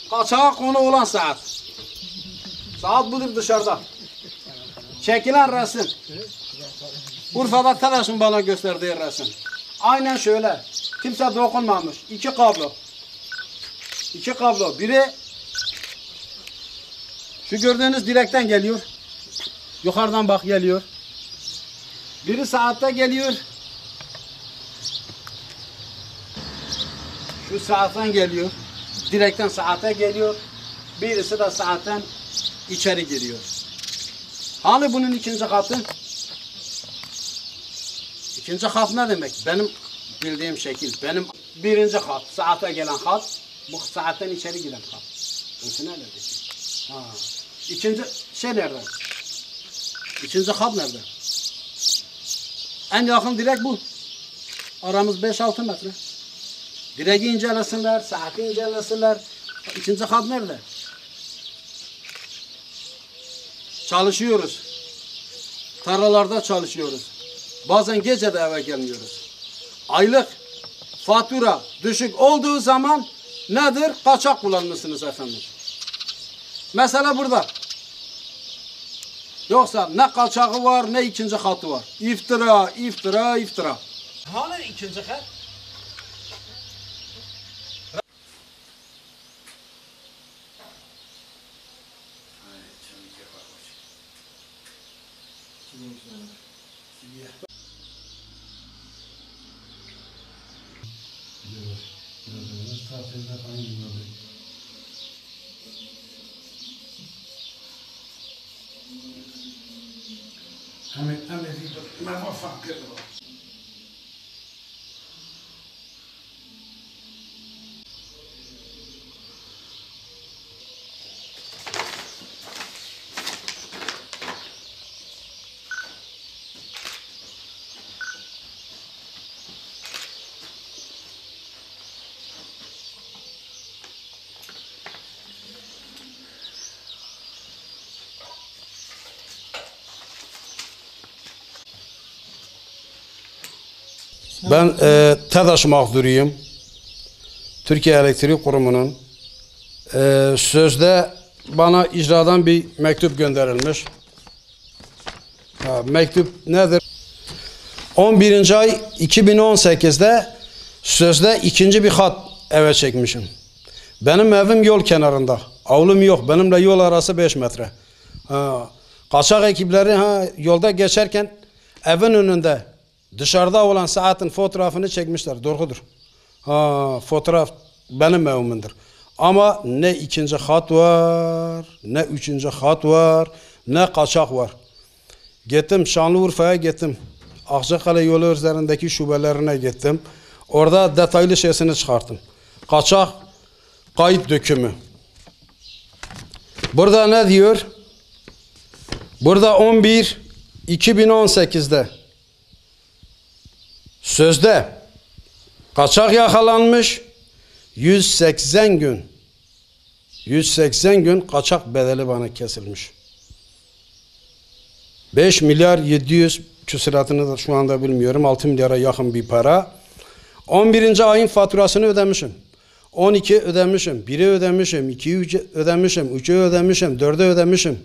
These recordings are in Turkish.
Kaçağa konu olan saat. Saat budur dışarıda. Çekilen resim. Urfa'da TEDAŞ'ın bana gösterdiği resim. Aynen şöyle. Kimse dokunmamış. İki kablo. İki kablo. Biri şu gördüğünüz direkten geliyor. Yukarıdan bak geliyor. Biri saatte geliyor. Şu saatten geliyor. Direkten saate geliyor. Birisi de saatten içeri giriyor. Hani bunun ikinci katı? İkinci kat ne demek? Benim bildiğim şekil. Benim birinci kat, saate gelen kat, bu saatten içeri giren kat. Nasıl nerede? Ha. İkinci şey nerede? İkinci kat nerede? En yakın direk bu. Aramız 5-6 metre. Direği incelesinler, saati incelesinler. İkinci kat nerede? Çalışıyoruz. Tarlalarda çalışıyoruz. Bazen gece de eve gelmiyoruz. Aylık fatura düşük olduğu zaman nedir? Kaçak kullanmışsınız efendim. Mesela burada. Yoksa ne kaçağı var ne ikinci katı var. İftira, iftira, iftira. Hani ikinci kat? Ben TEDAŞ mağduruyum. Türkiye Elektrik Kurumu'nun sözde bana icradan bir mektup gönderilmiş. Mektup nedir? 11. ay 2018'de sözde ikinci bir hat eve çekmişim. Benim evim yol kenarında. Avlum yok. Benimle yol arası 5 metre. Kaçak ekipleri yolda geçerken evin önünde dışarıda olan saatin fotoğrafını çekmişler. Doğrudur. Fotoğraf benim evimindir. Ama ne ikinci hat var, ne üçüncü hat var, ne kaçak var. Gittim Şanlıurfa'ya gittim. Akçakale yolu üzerindeki şubelerine gittim. Orada detaylı şeysini çıkarttım. Kaçak kayıt dökümü. Burada ne diyor? Burada 11-2018'de sözde kaçak yakalanmış, 180 gün kaçak bedeli bana kesilmiş. 5 milyar 700 küsuratını da şu anda bilmiyorum, 6 milyara yakın bir para. 11. ayın faturasını ödemişim. 12 ödemişim, 1'i ödemişim, 2'yi ödemişim, 3'ü ödemişim, 4'ü ödemişim.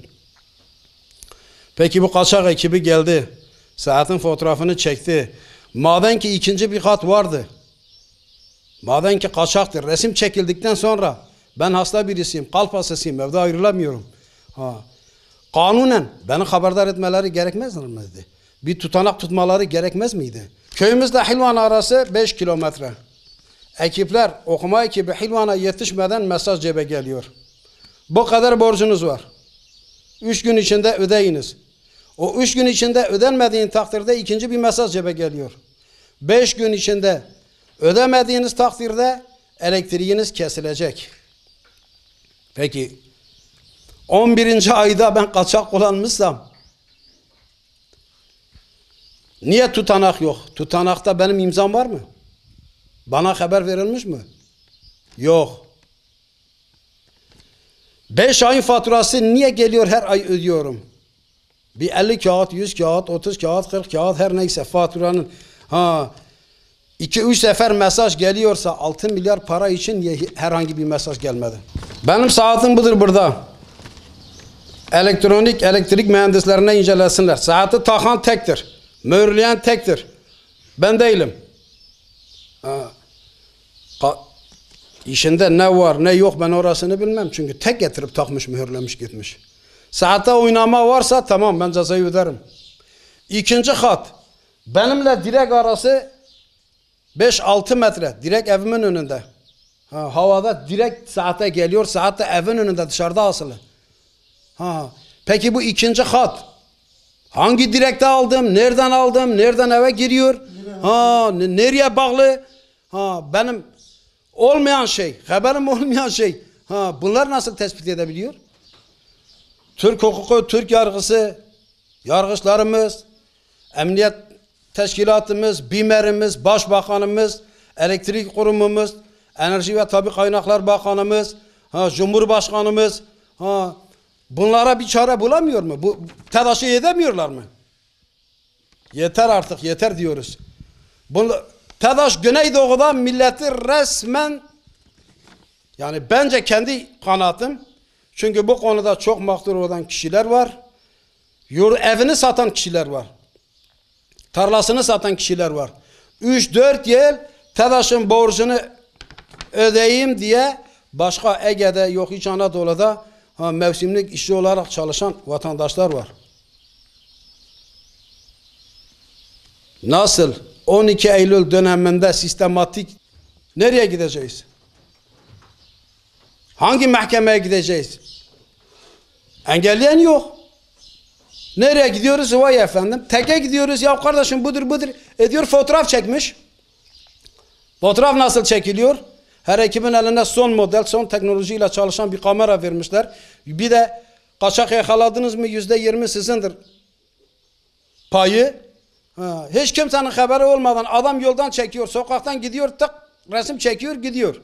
Peki bu kaçak ekibi geldi, saatin fotoğrafını çekti. Maden ki ikinci bir kat vardı. Maden ki kaçaktır. Resim çekildikten sonra ben hasta birisiyim, kalp hastasıyım, evde ayrılamıyorum. Kanunen beni haberdar etmeleri gerekmez miydi? Bir tutanak tutmaları gerekmez miydi? Köyümüzde Hilvan arası 5 kilometre. Ekipler, okuma ekibi Hilvan'a yetişmeden mesaj cebe geliyor. Bu kadar borcunuz var. 3 gün içinde ödeyiniz. O 3 gün içinde ödenmediğin takdirde ikinci bir mesaj cebe geliyor. 5 gün içinde ödemediğiniz takdirde elektriğiniz kesilecek. Peki 11. ayda ben kaçak kullanmışsam niye tutanak yok? Tutanakta benim imzam var mı? Bana haber verilmiş mi? Yok. 5 ayın faturası niye geliyor her ay ödüyorum? Bir 50 kağıt, 100 kağıt, 30 kağıt, 40 kağıt her neyse faturanın. 2-3 sefer mesaj geliyorsa 6 milyar para için niye herhangi bir mesaj gelmedi? Benim saatim budur burada. Elektrik mühendislerine incelesinler. Saati takan tektir. Mühürleyen tektir. Ben değilim. İşinde ne var ne yok ben orasını bilmem. Çünkü tek getirip takmış, mühürlemiş gitmiş. Saate oynama varsa tamam, ben cezayı öderim. İkinci kat. Benimle direkt arası 5-6 metre. Direkt evimin önünde. Havada direkt saate geliyor. Saat de evin önünde, dışarıda asılı. Peki bu ikinci kat. Hangi direkte aldım? Nereden aldım? Nereden eve giriyor? Nereye bağlı? Benim olmayan şey, haberim olmayan şey. Bunlar nasıl tespit edebiliyor? Türk hukuku, Türk yargısı, yargıçlarımız, emniyet teşkilatımız, BİMER'imiz, başbakanımız, elektrik kurumumuz, Enerji ve Tabii Kaynaklar Bakanımız, Cumhurbaşkanımız, bunlara bir çare bulamıyor mu? Bu tedaşi edemiyorlar mı? Yeter artık, yeter diyoruz. TEDAŞ Güneydoğu'da milleti resmen, yani bence kendi kanaatim, çünkü bu konuda çok mağdur olan kişiler var. Evini satan kişiler var. Tarlasını satan kişiler var. 3-4 yıl TEDAŞ'ın borcunu ödeyeyim diye başka Ege'de, yok İç Anadolu'da mevsimlik işçi olarak çalışan vatandaşlar var. Nasıl 12 Eylül döneminde sistematik nereye gideceğiz? Hangi mahkemeye gideceğiz? Engelleyen yok. Nereye gidiyoruz? Vay efendim. Teke gidiyoruz. Ya kardeşim budur. Diyor fotoğraf çekmiş. Fotoğraf nasıl çekiliyor? Her ekibin eline son model, son teknolojiyle çalışan bir kamera vermişler. Bir de kaçak yakaladınız mı %20 sizindir payı. Hiç kimsenin haberi olmadan adam yoldan çekiyor, sokaktan gidiyor, tık resim çekiyor, gidiyor.